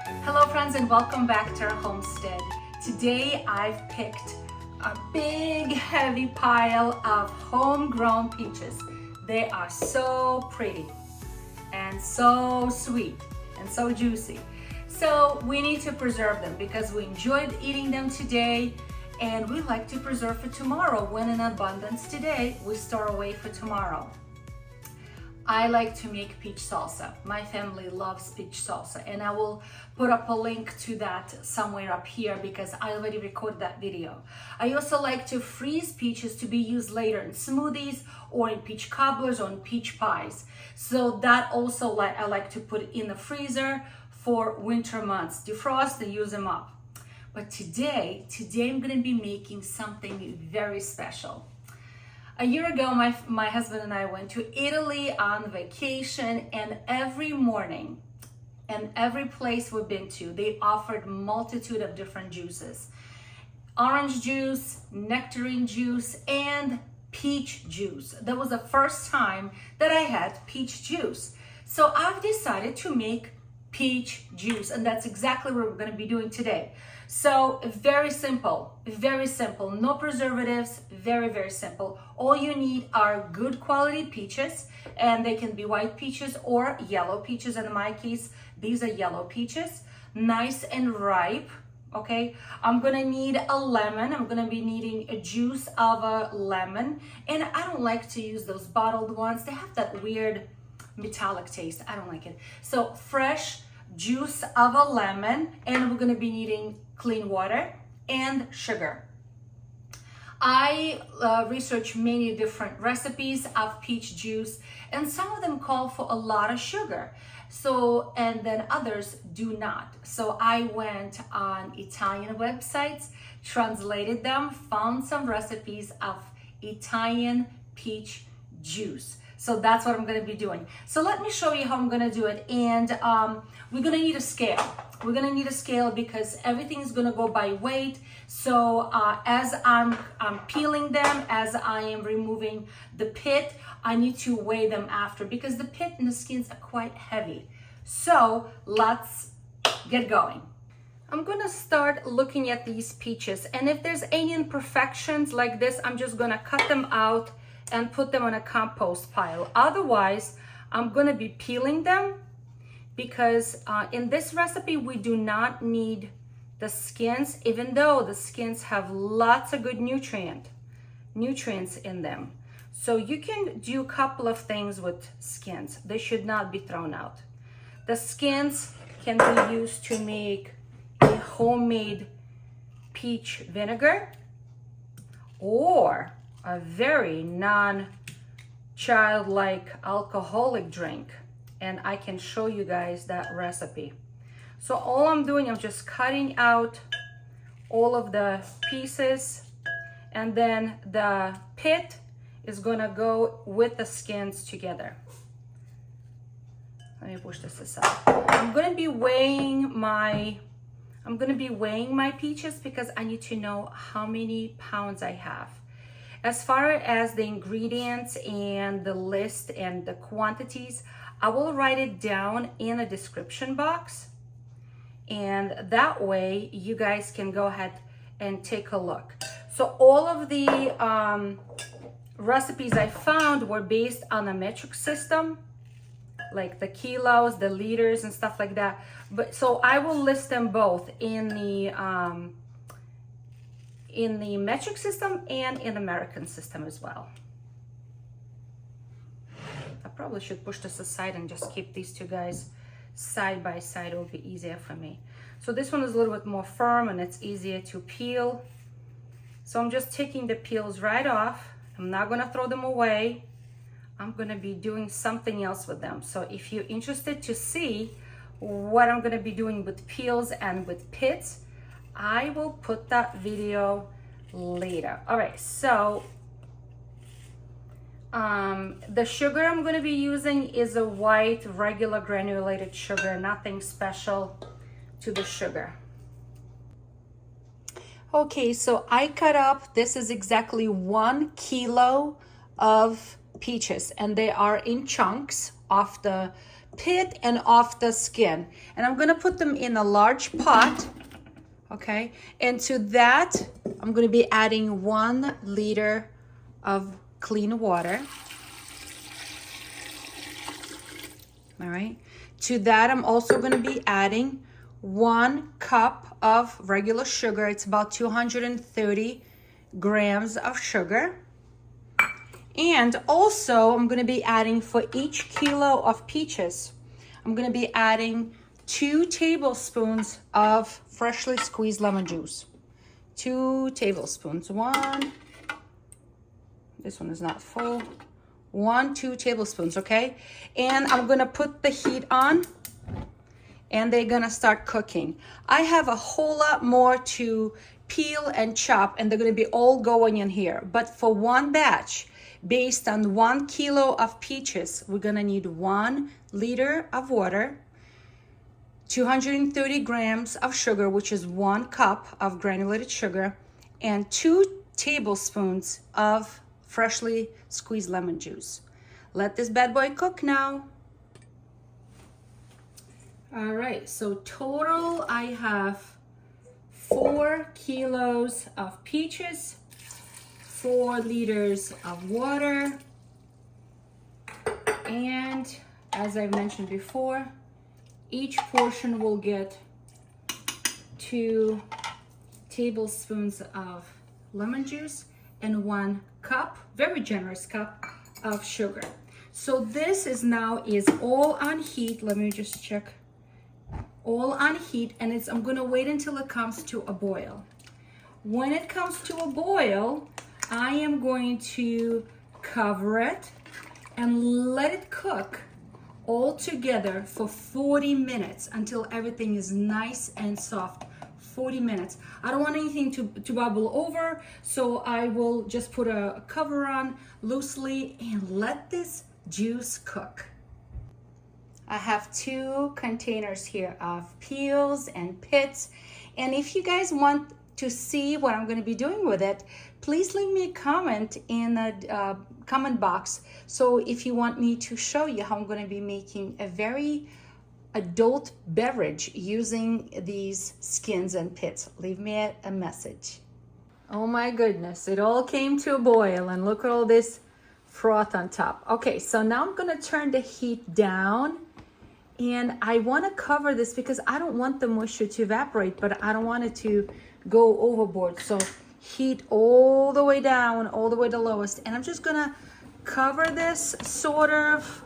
Hello friends and welcome back to our homestead. Today I've picked a big heavy pile of homegrown peaches. They are so pretty and so sweet and so juicy. So we need to preserve them because we enjoyed eating them today and we like to preserve for tomorrow. When in abundance today, we store away for tomorrow. I like to make peach salsa. My family loves peach salsa, and I will put up a link to that somewhere up here because I already recorded that video. I also like to freeze peaches to be used later in smoothies or in peach cobblers or in peach pies. So that also I like to put in the freezer for winter months, defrost and use them up. But today I'm gonna be making something very special. A year ago, my husband and I went to Italy on vacation, and every morning and every place we've been to, they offered multitude of different juices. Orange juice, nectarine juice, and peach juice. That was the first time that I had peach juice. So I've decided to make peach juice, and that's exactly what we're gonna be doing today. So very simple, no preservatives, very simple. All you need are good quality peaches, and they can be white peaches or yellow peaches. In my case, these are yellow peaches, nice and ripe, okay? I'm gonna need a lemon. I'm gonna be needing a juice of a lemon, and I don't like to use those bottled ones. They have that weird metallic taste. I don't like it. So fresh juice of a lemon, and we're gonna be needing clean water and sugar. I researched many different recipes of peach juice, and some of them call for a lot of sugar. So, and then others do not. So I went on Italian websites, translated them, found some recipes of Italian peach juice. So that's what I'm gonna be doing. So let me show you how I'm gonna do it. And we're gonna need a scale. We're gonna need a scale because everything is gonna go by weight. So as I'm peeling them, as I am removing the pit, I need to weigh them after because the pit and the skins are quite heavy. So let's get going. I'm gonna start looking at these peaches, and if there's any imperfections like this, I'm just gonna cut them out and put them on a compost pile. Otherwise, I'm gonna be peeling them because in this recipe, we do not need the skins, even though the skins have lots of good nutrients in them. So you can do a couple of things with skins. They should not be thrown out. The skins can be used to make a homemade peach vinegar or a very non-childlike alcoholic drink, and I can show you guys that recipe. So all I'm doing, I'm just cutting out all of the pieces, and then the pit is gonna go with the skins together. Let me push this aside. I'm gonna be weighing my peaches because I need to know how many pounds I have. As far as the ingredients and the list and the quantities, I will write it down in the description box. And that way you guys can go ahead and take a look. So all of the recipes I found were based on a metric system, like the kilos, the liters and stuff like that. But so I will list them both in the metric system and in American system as well. I probably should push this aside and just keep these two guys side by side. It will be easier for me. So this one is a little bit more firm and it's easier to peel. So I'm just taking the peels right off. I'm not gonna throw them away. I'm gonna be doing something else with them. So if you're interested to see what I'm gonna be doing with peels and with pits, I will put that video later. All right, so the sugar I'm going to be using is a white regular granulated sugar, nothing special to the sugar. Okay, so I cut up, this is exactly 1 kilo of peaches, and they are in chunks off the pit and off the skin. And I'm gonna put them in a large pot, okay? And to that, I'm gonna be adding 1 liter of clean water. All right. To that, I'm also gonna be adding 1 cup of regular sugar. It's about 230 grams of sugar. And also, I'm gonna be adding, for each kilo of peaches, I'm gonna be adding 2 tablespoons of freshly squeezed lemon juice. 2 tablespoons. This one is not full. 2 tablespoons, okay? And I'm gonna put the heat on, and they're gonna start cooking. I have a whole lot more to peel and chop, and they're gonna be all going in here. But for one batch, based on 1 kilo of peaches, we're gonna need 1 liter of water, 230 grams of sugar, which is 1 cup of granulated sugar, and 2 tablespoons of freshly squeezed lemon juice. Let this bad boy cook now. All right, so total I have 4 kilos of peaches, 4 liters of water, and as I've mentioned before, each portion will get 2 tablespoons of lemon juice and 1 cup, very generous cup, of sugar. So this is all on heat. Let me just check. All on heat, and I'm gonna wait until it comes to a boil. When it comes to a boil, I am going to cover it and let it cook all together for 40 minutes until everything is nice and soft. 40 minutes. I don't want anything to bubble over, so I will just put a cover on loosely and let this juice cook. I have 2 containers here of peels and pits, and if you guys want to see what I'm going to be doing with it, please leave me a comment in the comment box. So if you want me to show you how I'm going to be making a very adult beverage using these skins and pits, leave me a message. Oh my goodness, it all came to a boil, and look at all this froth on top. Okay, so now I'm going to turn the heat down, and I want to cover this because I don't want the moisture to evaporate, but I don't want it to go overboard. So heat all the way down, all the way to lowest, and I'm just going to cover this sort of,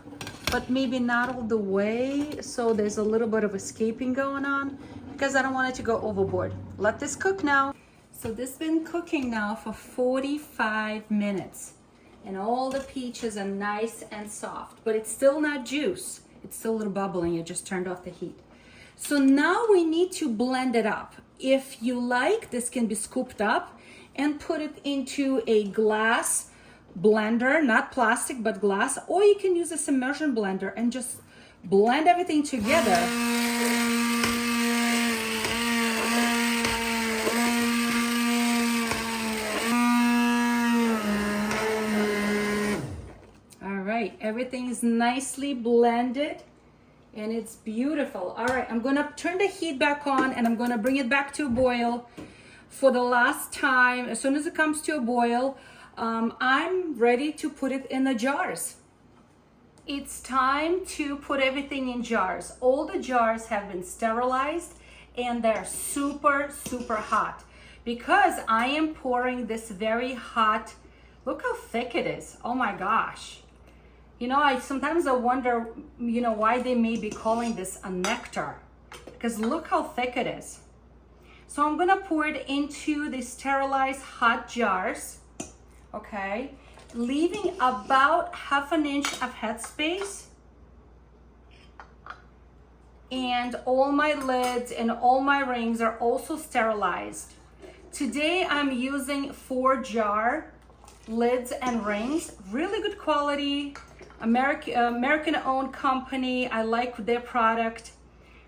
but maybe not all the way, so there's a little bit of escaping going on because I don't want it to go overboard. Let this cook now. So this has been cooking now for 45 minutes, and all the peaches are nice and soft, but it's still not juice. It's still a little bubbling. It just turned off the heat. So now we need to blend it up. If you like, this can be scooped up and put it into a glass blender, not plastic, but glass, or you can use a submersion blender and just blend everything together. All right, everything is nicely blended and it's beautiful. All right, I'm gonna turn the heat back on and I'm gonna bring it back to a boil for the last time. As soon as it comes to a boil, I'm ready to put it in the jars. It's time to put everything in jars. All the jars have been sterilized and they're super, super hot because I am pouring this very hot, look how thick it is. Oh my gosh. You know, I sometimes wonder, why they may be calling this a nectar, because look how thick it is. So I'm gonna pour it into the sterilized hot jars, okay? Leaving about 1/2 inch of headspace. And all my lids and all my rings are also sterilized. Today I'm using 4-jar lids and rings, really good quality, American-owned company. I like their product.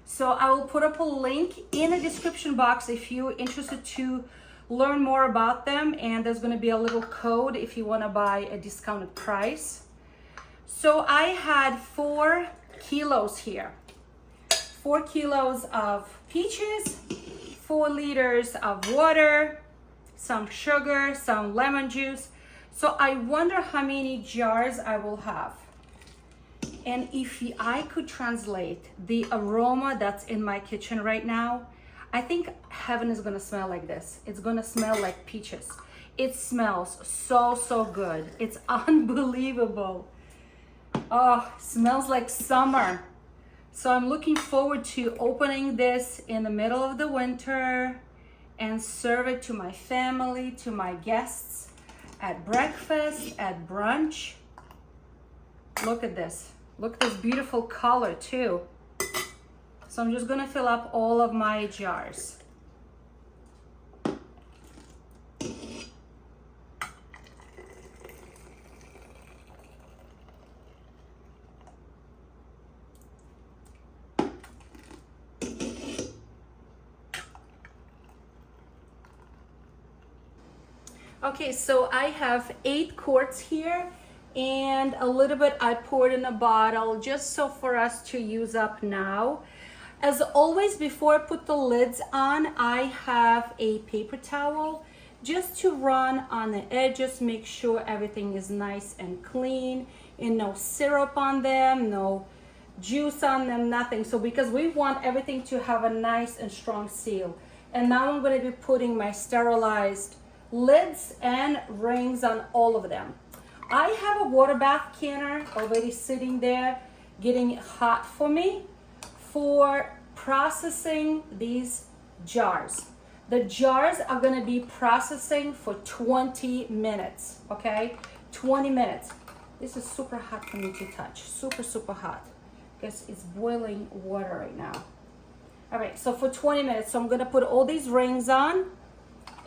So I will put up a link in the description box if you're interested to learn more about them, and there's going to be a little code if you want to buy a discounted price. So I had 4 kilos here. 4 kilos of peaches, 4 liters of water, some sugar, some lemon juice. So I wonder how many jars I will have. And if I could translate the aroma that's in my kitchen right now, I think heaven is gonna smell like this. It's gonna smell like peaches. It smells so, so good. It's unbelievable. Oh, smells like summer. So I'm looking forward to opening this in the middle of the winter and serve it to my family, to my guests at breakfast, at brunch. Look at this. Look at this beautiful color too. So I'm just gonna fill up all of my jars. Okay, so I have 8 quarts here, and a little bit I poured in a bottle just so for us to use up now. As always, before I put the lids on, I have a paper towel just to run on the edges, make sure everything is nice and clean and no syrup on them, no juice on them, nothing. So because we want everything to have a nice and strong seal. And now I'm going to be putting my sterilized lids and rings on all of them. I have a water bath canner already sitting there getting hot for me for processing these jars. The jars are going to be processing for 20 minutes, okay? 20 minutes. This is super hot for me to touch, super, super hot because it's boiling water right now. All right, so for 20 minutes, so I'm going to put all these rings on.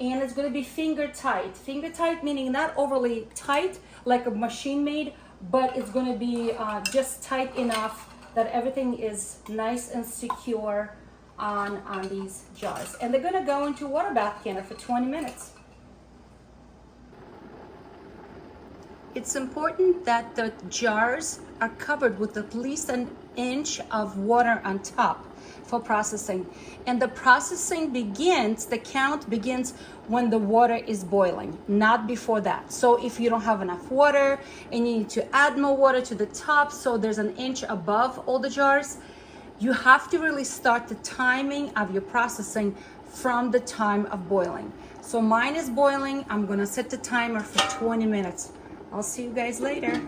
And it's going to be finger tight. Finger tight meaning not overly tight like a machine made, but it's going to be just tight enough that everything is nice and secure on these jars. And they're going to go into water bath canner for 20 minutes. It's important that the jars are covered with at least an inch of water on top for processing. And the processing begins, the count begins when the water is boiling, not before that. So if you don't have enough water and you need to add more water to the top, so there's an inch above all the jars, you have to really start the timing of your processing from the time of boiling. So mine is boiling. I'm gonna set the timer for 20 minutes. I'll see you guys later.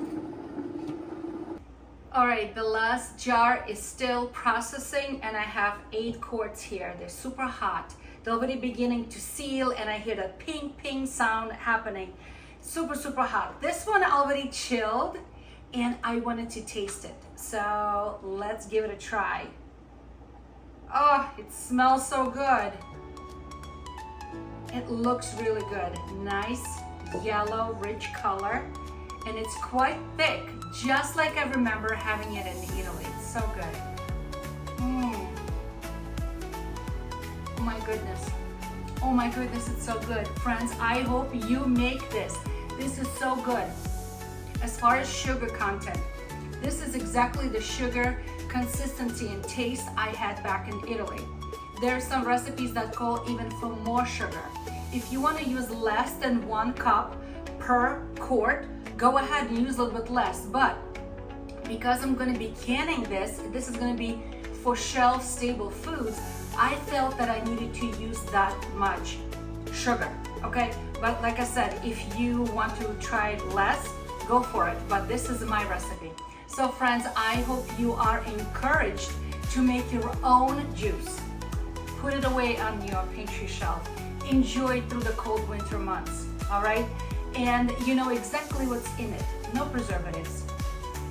All right, the last jar is still processing and I have 8 quarts here. They're super hot. They're already beginning to seal and I hear that ping, ping sound happening. Super, super hot. This one already chilled and I wanted to taste it. So let's give it a try. Oh, it smells so good. It looks really good. Nice yellow, rich color. And it's quite thick, just like I remember having it in Italy. It's so good. Oh my goodness. Oh my goodness, it's so good. Friends, I hope you make this. This is so good. As far as sugar content, this is exactly the sugar consistency and taste I had back in Italy. There are some recipes that call even for more sugar. If you want to use less than 1 cup per quart, go ahead and use a little bit less, but because I'm going to be canning this is going to be for shelf stable foods, I felt that I needed to use that much sugar, okay? But like I said, if you want to try less, go for it, but this is my recipe. So friends, I hope you are encouraged to make your own juice. Put it away on your pantry shelf. Enjoy it through the cold winter months, all right? And you know exactly what's in it. No preservatives,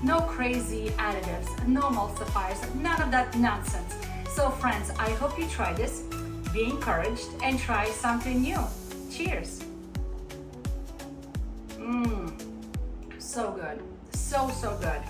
no crazy additives, no emulsifiers, none of that nonsense. So friends, I hope you try this, be encouraged, and try something new. Cheers. So good, so good.